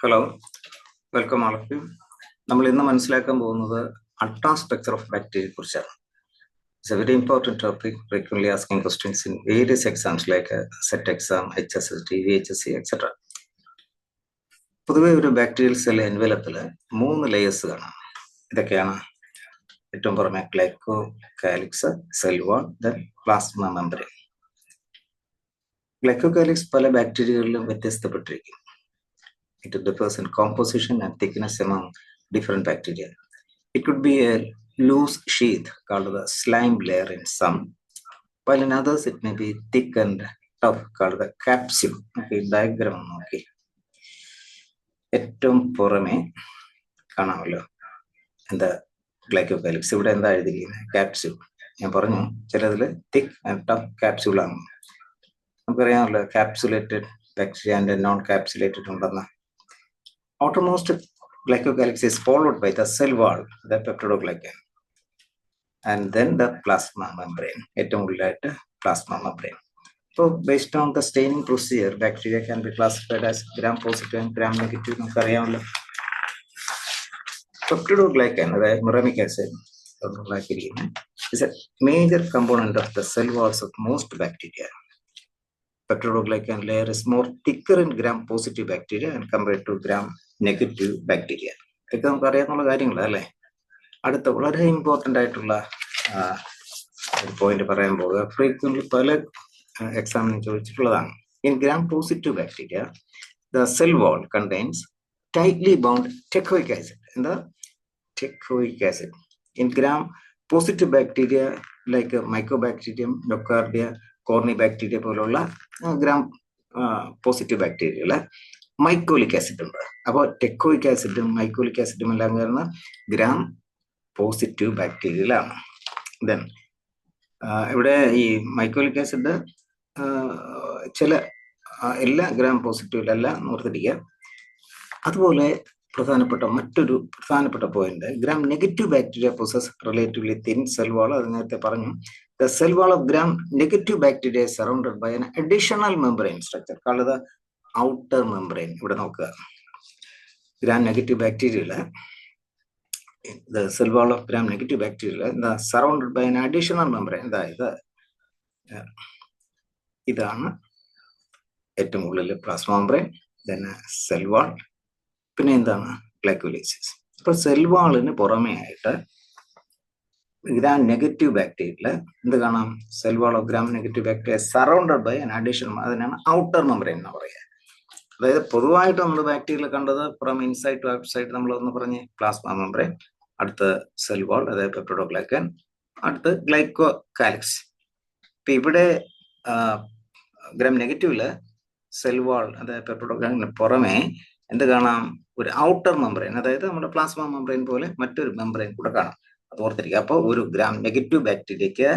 Hello, welcome all of you. നമ്മൾ ഇന്ന് മനസ്സിലാക്കാൻ പോകുന്നത് അൾട്രാ സ്ട്രക്ചർ ഓഫ് ബാക്ടീരിയയെ കുറിച്ചാണ്. It's A very important topic, frequently asking questions in various exams like set exam, HSST, VHSC, etcetera. പൊതുവെ ഒരു bacterial cell എൻവലപ്പിൽ 3 layers കാണാം. ഇതൊക്കെയാണ് ഏറ്റവും പുറമെ glyco calyx, cell wall, then plasma membrane. Glyco calyx പല ബാക്ടീരിയകളിലും വ്യത്യസ്തപ്പെട്ടിരിക്കും. It differs in composition and thickness among different bacteria. It could be a loose sheath called the slime layer in some, while in others it may be thick and tough called the capsule. Okay, diagram നോക്കി ഏറ്റവും പുറമെ കാണാമല്ലോ എന്താ ഗ്ലൈക്കോകാലിക്സ്. ഇവിടെ എന്താ എഴുതിയിരിക്കുന്നത്? Capsule. ഞാൻ പറഞ്ഞു ചിലതിൽ തിക്ക് ആൻഡ് ടഫ് ക്യാപ്സ്യൂൾ ആണ്. നമുക്കറിയാമല്ലോ capsulated bacteria and non capsulated ഉണ്ടെന്ന്. Outermost glycocalyx is followed by the cell wall, the peptidoglycan, and then the plasma membrane. ഏറ്റവും ഉള്ളിലായിട്ട് plasma membrane. So based on the staining procedure, bacteria can be classified as gram positive and gram negative. നമുക്കറിയാമല്ലോ peptidoglycan, അതായത് മുറമിക് acid is a major component of the cell walls of most bacteria. Peptidoglycan layer is more thicker in gram positive bacteria and compared to gram negative bacteria. ഇതൊക്കെ നമുക്ക് അറിയാവുന്ന കാര്യങ്ങളാണ് അല്ലേ. അടുത്ത വളരെ important ആയിട്ടുള്ള ഒരു പോയിന്റ് പറയാൻ പോകുക. ഫ്രീക്വൻലി പല എക്സാമിനും ചോദിച്ചിട്ടുള്ളതാണ്. In gram positive bacteria the cell wall contains tightly bound teichoic acid. എന്താ teichoic acid? In gram positive bacteria like mycobacterium, nocardia, corynebacteria പോലുള്ള ഗ്രാം പോസിറ്റീവ് ബാക്ടീരിയകള് മൈക്കോലിക് ആസിഡ് ഉണ്ട്. അപ്പോൾ ടെക്കോയിക് ആസിഡും മൈക്കോലിക് ആസിഡും എല്ലാം ചേർന്ന് ഗ്രാം പോസിറ്റീവ് ബാക്ടീരിയയിലാണ്. ദെൻ ഇവിടെ ഈ മൈക്കോലിക് ആസിഡ് ചില എല്ലാ ഗ്രാം പോസിറ്റീവിലല്ല, ഓർത്തിരിക്കുക. അതുപോലെ മറ്റൊരു പ്രധാനപ്പെട്ട point, gram negative bacteria possess relatively thin cell wall. അത് നേരത്തെ പറഞ്ഞു. The cell wall of gram negative bacteria is surrounded by an additional membrane structure called the outer membrane. ഇവിടെ നോക്കുക, gram negative bacteria, the cell wall of gram negative bacteria is surrounded by an additional membrane. ഇതാണ് ഏറ്റവും ഉള്ളിൽ plasma membrane, then cell wall, പിന്നെ എന്താണ് glycolysis. ഇപ്പൊ cell വാളിന് പുറമേ ആയിട്ട് ഗ്രാം നെഗറ്റീവ് ബാക്ടീരിയയില് എന്ത് കാണാം? Cell wall of gram negative bacteria surrounded by an additional, അതിനാണ് ഔട്ടർ മെംബ്രെയിൻ എന്ന് പറയുക. അതായത് പൊതുവായിട്ട് നമ്മൾ ബാക്ടീരിയയിൽ കണ്ടത് ഫ്രം ഇൻസൈഡ് ടു ഔട്ട്സൈഡ് നമ്മൾ ഒന്ന് പറഞ്ഞ് പ്ലാസ്മ മെംബ്രെയിൻ, അടുത്ത് സെൽ വാൾ, അതായത് പെപ്റ്റിഡോഗ്ലൈക്കൻ, അടുത്ത് ഗ്ലൈക്കോ കാലിക്സ്. ഇപ്പൊ ഇവിടെ ഗ്രാം നെഗറ്റീവില് സെൽ വാൾ, അതായത് പെപ്റ്റിഡോഗ്ലൈക്കന് പുറമെ എന്ത് കാണാം? ഒരു ഔട്ടർ മെംബ്രെയിൻ, അതായത് നമ്മുടെ പ്ലാസ്മ മെംബ്രെയിൻ പോലെ മറ്റൊരു മെംബ്രെയിൻ കൂടെ കാണാം. അത് ഓർത്തിരിക്കുക. അപ്പോൾ ഒരു ഗ്രാം നെഗറ്റീവ് ബാക്ടീരിയക്ക്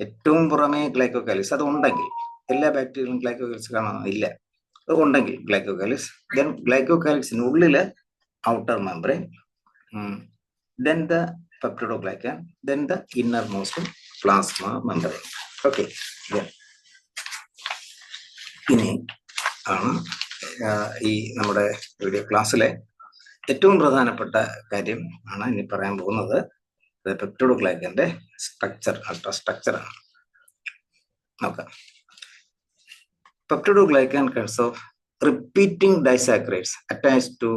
ഏറ്റവും പുറമെ ഗ്ലൈക്കോകാലിക്സ് അത് ഉണ്ടെങ്കിൽ, എല്ലാ ബാക്ടീരിയയിലും ഗ്ലൈക്കോകാലിക്സ് കാണാനില്ല, അത് ഉണ്ടെങ്കിൽ ഗ്ലൈക്കോകാലിക്സ്, ദെൻ ഗ്ലൈക്കോകാലിക്സിന് ഉള്ളില് outer membrane, then the peptidoglycan, then the inner most plasma membrane. Okay, ഇനി ആണ് ഈ നമ്മുടെ വീഡിയോ ക്ലാസ്സിലെ ഏറ്റവും പ്രധാനപ്പെട്ട കാര്യം ആണ് ഇനി പറയാൻ പോകുന്നത്. പെപ്റ്റിഡോഗ്ലൈക്കന്റെ സ്ട്രക്ചർ, അൾട്രാ സ്ട്രക്ചർ ആണ്. നോക്കാം. Peptidoglycan consist of repeating disaccharides attached to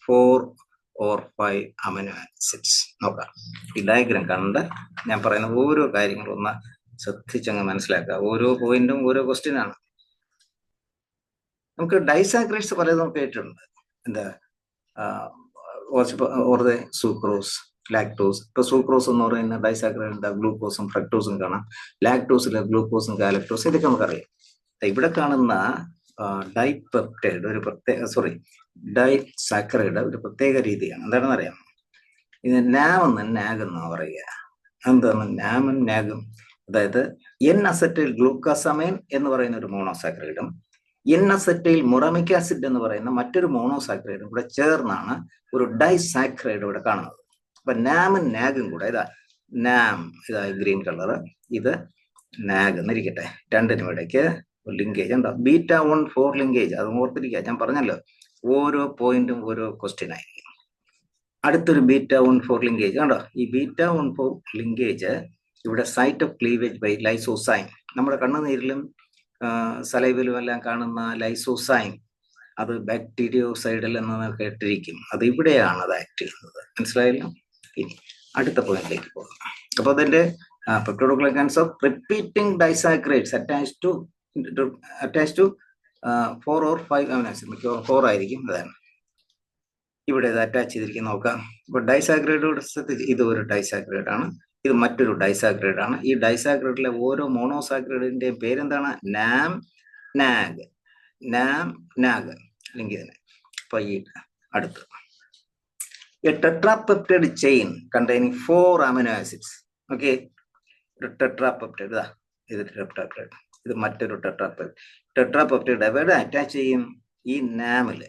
4 or 5 amino acids. നോക്കാം. ഈ ഡയഗ്രാം കണ്ട് ഞാൻ പറയുന്ന ഓരോ കാര്യങ്ങളും ഒന്ന് ശ്രദ്ധിച്ചങ്ങ് മനസ്സിലാക്കുക. ഓരോ പോയിന്റും ഓരോ ക്വസ്റ്റ്യൻ ആണ്. നമുക്ക് ഡൈസാക്കറൈഡ്സ് പലതും കേട്ടിട്ടുണ്ട്. എന്താ ഓർതെ സൂക്രോസ്, ലാക്ടോസ്. ഇപ്പൊ സൂക്രോസ് എന്ന് പറയുന്ന ഡൈസാക്കറൈഡ് എന്താ? ഗ്ലൂക്കോസും ഫ്രക്ടോസും കാണാം. ലാക്ടോസിലെ ഗ്ലൂക്കോസും ഗാലക്ടോസും, ഇതൊക്കെ നമുക്കറിയാം. ഇവിടെ കാണുന്ന ഡൈപെപ്റ്റൈഡ് ഒരു ഡൈസാക്കറൈഡ് ഒരു പ്രത്യേക രീതിയാണ്. എന്താണെന്ന് അറിയാം? ഇത് നാമെന്ന് നാഗെന്നാ പറയുക. എന്താണ് നാമും നാഗും? അതായത് എൻ അസറ്റൈൽ ഗ്ലൂക്കോസമൈൻ എന്ന് പറയുന്ന ഒരു മോണോസാക്കറൈഡും എൻ അസറ്റൈൽ മുറമിക് ആസിഡ് എന്ന് പറയുന്ന മറ്റൊരു മോണോസാക്കറൈഡും കൂടെ ചേർന്നാണ് ഒരു ഡൈസാക്കറൈഡ് ഇവിടെ കാണുന്നത്. അപ്പൊ നാമും നാഗും കൂടെ, ഇതാ നാം, ഇതാ ഗ്രീൻ കളറ്, ഇത് നാഗ് എന്നിരിക്കട്ടെ, രണ്ടിനും ഇടയ്ക്ക് ലിങ്കേജ് ഉണ്ടോ? β1,4 ലിങ്കേജ്. അത് ഓർത്തിരിക്കുക. ഞാൻ പറഞ്ഞല്ലോ ഓരോ പോയിന്റും ഓരോ ക്വസ്റ്റ്യൻ ആയിരിക്കും. അടുത്തൊരു β14 ലിങ്കേജ് കണ്ടോ, ഈ β14 ലിങ്കേജ് ഇവിടെ site of cleavage by lysozyme. നമ്മുടെ കണ്ണുനീരിലും സലൈവിലും എല്ലാം കാണുന്ന ലൈസോസൈം, അത് ബാക്ടീരിയോസൈഡൽ എന്ന് കേട്ടിരിക്കും. അത് ഇവിടെയാണ് അത് ആക്ട് ചെയ്യുന്നത്. മനസ്സിലായല്ലോ? ഇനി അടുത്ത പോയിന്റിലേക്ക് പോകാം. അപ്പൊ അതിന്റെ peptidoglycans of repeating disaccharides attached to 4 or 5 amino acids, മിക്കവാറും 4 ആയിരിക്കും. അതാണ് ഇവിടെ ഇത് അറ്റാച്ച് ചെയ്തിരിക്കുന്ന നോക്കാം. ഇപ്പൊ ഡൈസാക്രൈഡോട് ഇത് ഒരു ഡൈസാക്രൈഡ് ആണ്, ഇത് മറ്റൊരു ഡൈസാക്രൈഡ് ആണ്. ഈ ഡൈസാക്രൈഡിലെ ഓരോ മോണോസാക്രൈഡിന്റെയും പേരെന്താണ്? നാം നാഗ്, നാം നാഗ് അല്ലെങ്കിൽ ഇതിനെ. അപ്പൊ ഈ അടുത്ത് a tetrapeptide chain containing 4 amino acids. Okay, ഒരു ടെട്രാപെപ്റ്റൈഡ്, ഇതാ ഇത് ടെട്രാപെപ്റ്റൈഡ്, ഇത് മറ്റൊരു ടെട്രാപെപ്റ്റൈഡ് എവിടെ അറ്റാച്ച് ചെയ്യും? ഈ നാമില്,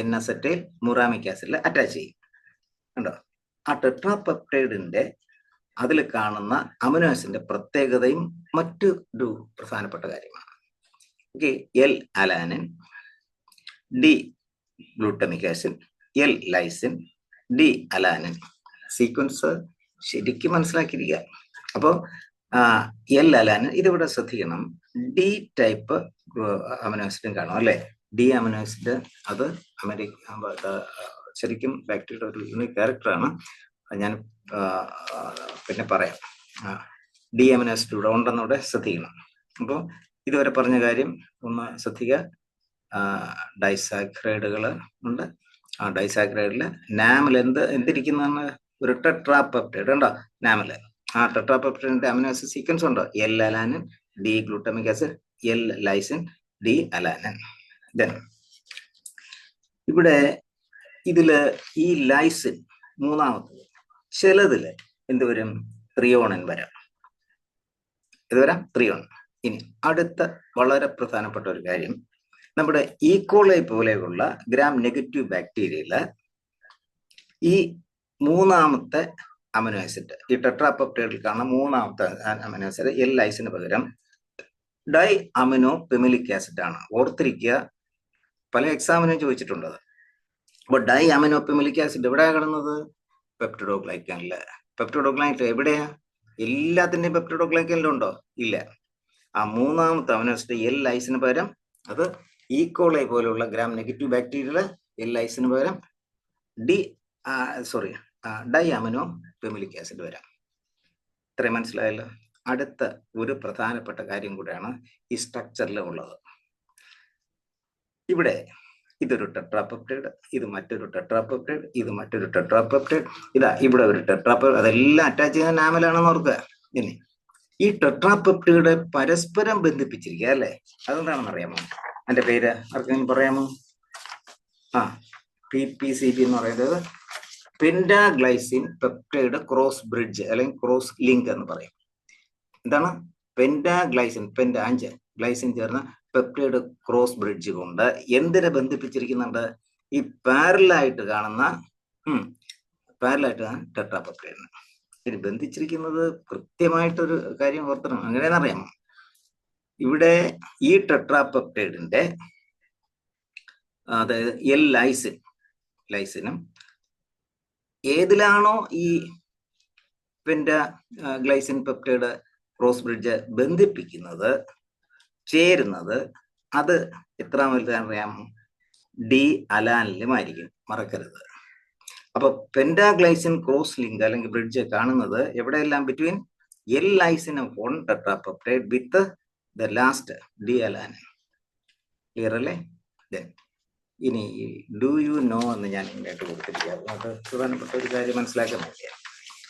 N-acetyl മുറാമിക് ആസിഡിൽ അറ്റാച്ച് ചെയ്യും. കണ്ടോ, ആ ടെട്രാപെപ്റ്റൈഡിന്റെ അതിൽ കാണുന്ന അമിനോ ആസിഡിന്റെ പ്രത്യേകതയും മറ്റൊരു പ്രധാനപ്പെട്ട കാര്യമാണ്. Okay, L alanine, D glutamic acid, L lysine, D alanine. Sequence ശരിക്കും മനസ്സിലാക്കിയിരിക്കുക. അപ്പോൾ എൽ അലാനിൻ ഇതിവിടെ ശ്രദ്ധിക്കണം. ഡി ടൈപ്പ് അമിനോ ആസിഡും കാണും അല്ലെ. ഡി അമിനോ ആസിഡ് അത് ശരിക്കും ബാക്ടീരിയയുടെ ഒരു യൂണിക് ക്യാരക്ടറാണ്. ഞാൻ പിന്നെ പറയാം. ഡി അമിനോ ആസിഡ് ഇവിടെ ഉണ്ടെന്നിവിടെ ശ്രദ്ധിക്കണം. അപ്പോൾ ഇതുവരെ പറഞ്ഞ കാര്യം ഒന്ന് ശ്രദ്ധിക്കുക. ഡൈസാക്രൈഡുകൾ ഉണ്ട്. ആ ഡൈസാക്രൈഡില് നാമിൽ എന്തിരിക്കുന്നതാണ്? ഒരു ടെട്രാപെപ്റ്റൈഡ് ഉണ്ടോ നാമില്. ആ ടെട്രാപെപ്റ്റൈഡിന്റെ അമിനോ ആസിഡ് സീക്വൻസ് ഉണ്ടോ? L alanine, D glutamic acid, L lysine, D alanine. Then ഇവിടെ ഇതില് ഈ ലൈസിൻ മൂന്നാമത്തത്, ചിലതില് എന്തുവരും? ത്രിയോണിൻ വരാം. ഇത് വരാം ത്രിയോൺ. ഇനി അടുത്ത വളരെ പ്രധാനപ്പെട്ട ഒരു കാര്യം, നമ്മുടെ ഈക്കോളൈ പോലെയുള്ള ഗ്രാം നെഗറ്റീവ് ബാക്ടീരിയയില് ഈ മൂന്നാമത്തെ അമിനോ ആസിഡ്, ഈ ടെട്രാപെപ്റ്റൈഡിൽ കാണുന്ന മൂന്നാമത്തെ അമിനോ ആസിഡ് എൽ ലൈസിന് പകരം ഡൈ അമിനോ പെമിലിക് ആസിഡ് ആണ്. ഓർത്തിരിക്കുക, പല എക്സാമിനും ചോദിച്ചിട്ടുണ്ട്. അപ്പൊ ഡൈ അമിനോ പെമിലിക് ആസിഡ് എവിടെയാണ് കിടന്നത്? പെപ്റ്റിഡോഗ്ലൈക്കനില്. പെപ്റ്റിഡോഗ്ലൈക്കൻ എവിടെയാ? എല്ലാത്തിന്റെയും പെപ്റ്റിഡോഗ്ലൈക്കനിലുണ്ടോ? ഇല്ല. ആ മൂന്നാമത്തെ അമിനോ ആസിഡ് എൽ ലൈസിന് പകരം അത് ഈക്കോളൈ പോലുള്ള ഗ്രാം നെഗറ്റീവ് ബാക്ടീരിയയില് എൽ ലൈസിന് പകരം ഡൈ അമിനോ പെമിലിക് ആസിഡ് വരാം. ഇത്രയും മനസ്സിലായല്ലോ. അടുത്ത ഒരു പ്രധാനപ്പെട്ട കാര്യം കൂടെയാണ് ഈ സ്ട്രക്ചറിൽ ഉള്ളത്. ഇവിടെ ഇതൊരു ടെട്രാപെപ്റ്റൈഡ്, ഇത് മറ്റൊരു ടെട്രാപെപ്റ്റൈഡ്, ഇത് മറ്റൊരു ടെട്രാപെപ്റ്റൈഡ്, ഇതാ ഇവിടെ ഒരു ടെട്രാപെപ്റ്റൈഡ്, അതെല്ലാം അറ്റാച്ച് ചെയ്യുന്ന നാമിലാണെന്ന് ഓർക്കുക. ഇനി ഈ ടെട്രാപെപ്റ്റൈഡ് പരസ്പരം ബന്ധിപ്പിച്ചിരിക്കുക അല്ലേ. അതെന്താണെന്ന് അറിയാമോ? അതിന്റെ പേര് ആർക്കെങ്കിലും പറയാമോ? PPCB എന്ന് പറയുന്നത് പെന്റാഗ്ലൈസിൻ പെപ്റ്റൈഡ് ക്രോസ് ബ്രിഡ്ജ് അല്ലെങ്കിൽ ക്രോസ് ലിങ്ക് എന്ന് പറയും. എന്താണ് പെന്റാഗ്ലൈസിൻ? 5 ഗ്ലൈസിൻ ചേർന്ന പെപ്റ്റൈഡ് ക്രോസ് ബ്രിഡ്ജ് കൊണ്ട് എന്തിനെ ബന്ധിപ്പിച്ചിരിക്കുന്നുണ്ട്? ഈ പാരലായിട്ട് കാണുന്ന ടെട്രാപെപ്റ്റൈഡിന്. ഇത് ബന്ധിച്ചിരിക്കുന്നത് കൃത്യമായിട്ടൊരു കാര്യം ഓർത്തണം. അങ്ങനെയെന്നറിയാമോ? ഇവിടെ ഈ ടെട്രാപെപ്റ്റൈഡിന്റെ അതായത് എൽ ലൈസിനും ഏതിലാണോ ഈ പെന്റാഗ്ലൈസിൻ പെപ്റ്റൈഡ് ക്രോസ് ബ്രിഡ്ജ് ബന്ധിപ്പിക്കുന്നത്, ചേരുന്നത്, അത് എത്രാമത്തെ അറിയാമോ? ഡി അലാനിലുമായിരിക്കും, മറക്കരുത്. അപ്പൊ പെന്റാഗ്ലൈസിൻ ക്രോസ് ലിങ്ക് അല്ലെങ്കിൽ ബ്രിഡ്ജ് കാണുന്നത് എവിടെയെല്ലാം? Between L lysine of 1 tetrapeptide with the last D alanine. Clear അല്ലേ? ഇനി ഡു യു നോ എന്ന് ഞാൻ ഇങ്ങോട്ട് കൊടുത്തിരിക്കുക. അത് പ്രധാനപ്പെട്ട ഒരു കാര്യം മനസ്സിലാക്കാൻ വേണ്ടിയാണ്.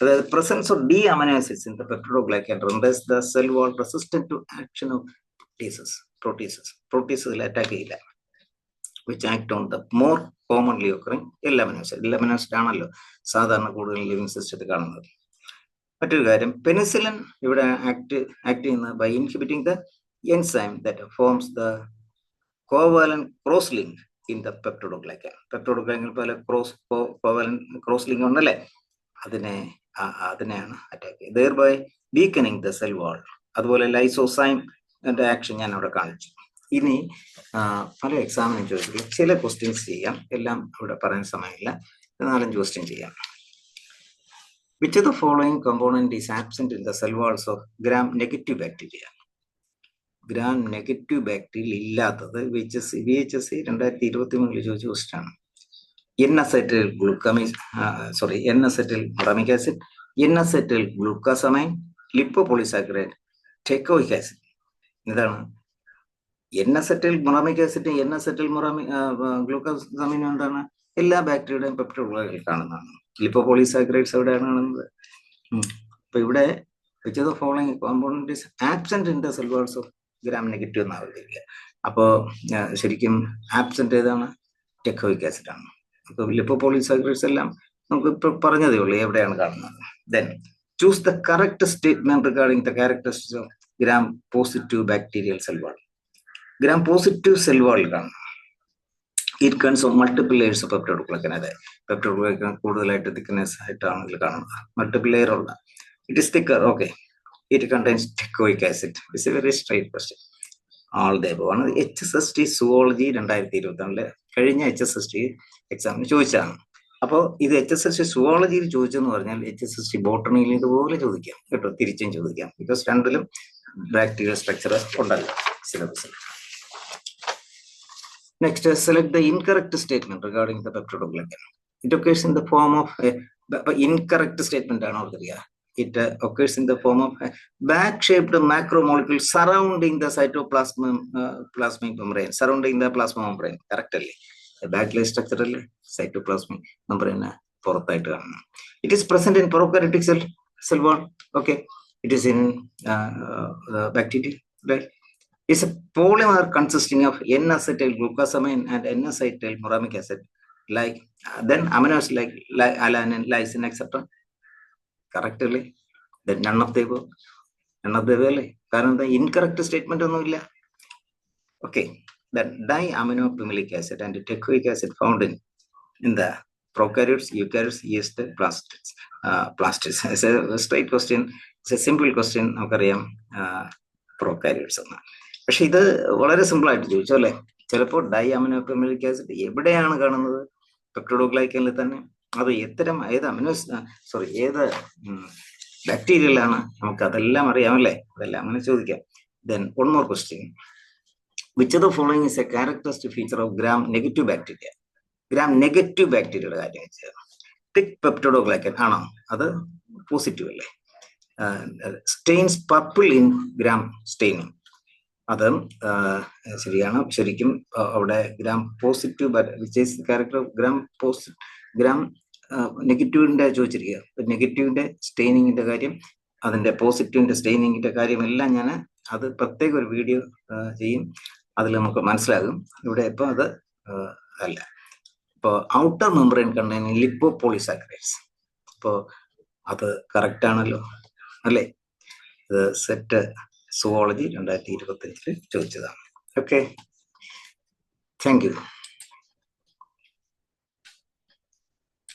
അതായത് presence of D amino acids in the peptidoglycan renders the cell wall resistant to action of proteases attack ചെയ്യില്ല, which act on the more commonly occurring L amino acid ആണല്ലോ സാധാരണ കൂടുതൽ ലിവിംഗ് സിസ്റ്റത്തിൽ കാണുന്നത്. മറ്റൊരു കാര്യം, പെനിസിലിൻ ഇവിടെ ആക്ട് ചെയ്യുന്നത് by inhibiting the enzyme that forms the covalent cross link in the peptidoglycan. Peptidoglycan പോലെ കോവാലന്റ് ക്രോസ് ലിങ്ക് ഉണ്ടല്ലേ, അതിനെയാണ് അറ്റാക്ക് ചെയ്യുന്നത്. thereby weakening the cell wall. അതുപോലെ ലൈസോസൈം ആക്ഷൻ ഞാൻ അവിടെ കാണിച്ചു. ഇനി പല എക്സാമിനും ചോദിച്ചിട്ടുള്ള ചില ക്വസ്റ്റ്യൻസ് ചെയ്യാം, എല്ലാം ഇവിടെ പറയാൻ സമയമില്ല. 4-5 ക്വസ്റ്റ്യൻ ചെയ്യാം. Which of the following component is absent in the cell walls of gram-negative bacteria? gram-negative bacteria ഇല്ലാത്തത് VHSC 2023 ചോദിച്ച ക്വസ്റ്റ്യൻ ആണ്. N-acetyl glucamine, N-acetyl uramic acid, N-acetyl glucosamine, lipopolysaccharide, teichoic acid. ഇതാണ് N-acetyl uramic acid, N-acetyl glucosamine എന്താണ്? എല്ലാ ബാക്ടീരിയയുടെയും പെപ്റ്റൈഡുകളിൽ കാണുന്നതാണ്. ലിപ്പോപോളിസാക്കറൈഡ്സ് എവിടെയാണ് കാണുന്നത്? അപ്പൊ ഇവിടെ which of the following component is absent in the cell walls of gram-negative എന്നാണ് പറഞ്ഞിരിക്കുക. അപ്പോ ശരിക്കും ആബ്സെന്റ് ഏതാണ്? ടെക്കോയിക് ആസിഡ് ആണ്. അപ്പൊ ലിപ്പോപോളിസാക്കറൈഡ്സ് എല്ലാം നമുക്ക് ഇപ്പൊ പറഞ്ഞതേ ഉള്ളൂ എവിടെയാണ് കാണുന്നത്. Then choose the correct statement regarding the characteristics of gram-positive bacterial cell wall. gram-positive cell wall കാണും. It consists of multiple layers of peptidoglycan. അതെ, പെപ്റ്റൈഡോഗ്ലൈക്കൻ കൂടുതലായിട്ട് തിക്നെസ് ആയിട്ടാണ് ഇതിൽ കാണുന്നത്. മൾട്ടിപ്പിൾ ലെയർ ഉള്ള. It is thicker. Okay. It contains teichoic acid. It's a very straight question. All the above ആണ്. HSST zoology 2022 കഴിഞ്ഞ HSST എക്സാമിന് ചോദിച്ചതാണ്. അപ്പോൾ ഇത് HSST സുവോളജിയിൽ ചോദിച്ചെന്ന് പറഞ്ഞാൽ HSST ബോട്ടണിയിൽ ഇതുപോലെ ചോദിക്കാം കേട്ടോ, തിരിച്ചും ചോദിക്കാം. ബിക്കോസ് രണ്ടിലും ബാക്ടീരിയൽ സ്ട്രക്ചർ ഉണ്ടല്ലോ സിലബസിൽ. Next, select the incorrect statement regarding the peptidoglycan. It occurs in the form of incorrect statement. It occurs in the form of a bag-shaped macromolecule surrounding the cytoplasmic membrane. Surrounding the plasma membrane. Correctly. The bag-like structure cytoplasmic membrane. It is present in prokaryotic cell wall. Okay. It is in bacteria. Right. Is a polymer consisting of N-acetyl glucosamine and N-acetyl uramic acid, like then amino acids like alanine, lysine, etc. Correctly, then none of the above. Because the incorrect statement only. Okay, that diaminopimelic acid and teichoic acid found in the prokaryotes, eukaryotes, yeast, plastids. It's a straight question. It's a simple question. Prokaryotes. പക്ഷെ ഇത് വളരെ simple ആയിട്ട് ചോദിച്ചു അല്ലേ. ചിലപ്പോൾ ഡൈഅമിനോപെമിലിക് acid എവിടെയാണ് കാണുന്നത്? പെപ്റ്റൈഡോഗ്ലൈക്കനിൽ തന്നെ. അത് ഏത് ബാക്ടീരിയയിലാണ്? നമുക്ക് അതെല്ലാം അറിയാമല്ലേ, അതെല്ലാം അങ്ങനെ ചോദിക്കാം. Then one more question. Which of the following is a characteristic feature of gram-negative bacteria? gram-negative ബാക്ടീരിയയുടെ കാര്യം വെച്ചാൽ തിക് പെപ്റ്റൈഡോഗ്ലൈക്കൻ ആണോ? അത് പോസിറ്റീവ് അല്ലേ? Staines purple in gram staining. അത് ശരിയാണ്. ശരിക്കും അവിടെ gram positive which is the character of gram നെഗറ്റീവിന്റെ ചോദിച്ചിരിക്കുക. നെഗറ്റീവിന്റെ സ്റ്റെയിനിങ്ങിന്റെ കാര്യം, അതിന്റെ പോസിറ്റീവിന്റെ സ്റ്റെയിനിങ്ങിന്റെ കാര്യം എല്ലാം ഞാൻ അത് പ്രത്യേക ഒരു വീഡിയോ ചെയ്യും, അതിൽ നമുക്ക് മനസ്സിലാകും. ഇവിടെ ഇപ്പൊ അത് അല്ല. ഇപ്പൊ ഔട്ടർ മെംബ്രെയിൻ കണ്ടെയ്നിങ് ലിപ്പോപോളിസാക്കറൈഡ്സ്. അപ്പോ അത് കറക്റ്റ് ആണല്ലോ അല്ലേ? ഇത് സെറ്റ് സുവോളജി 2025 ചോദിച്ചതാണ്. Okay, thank you.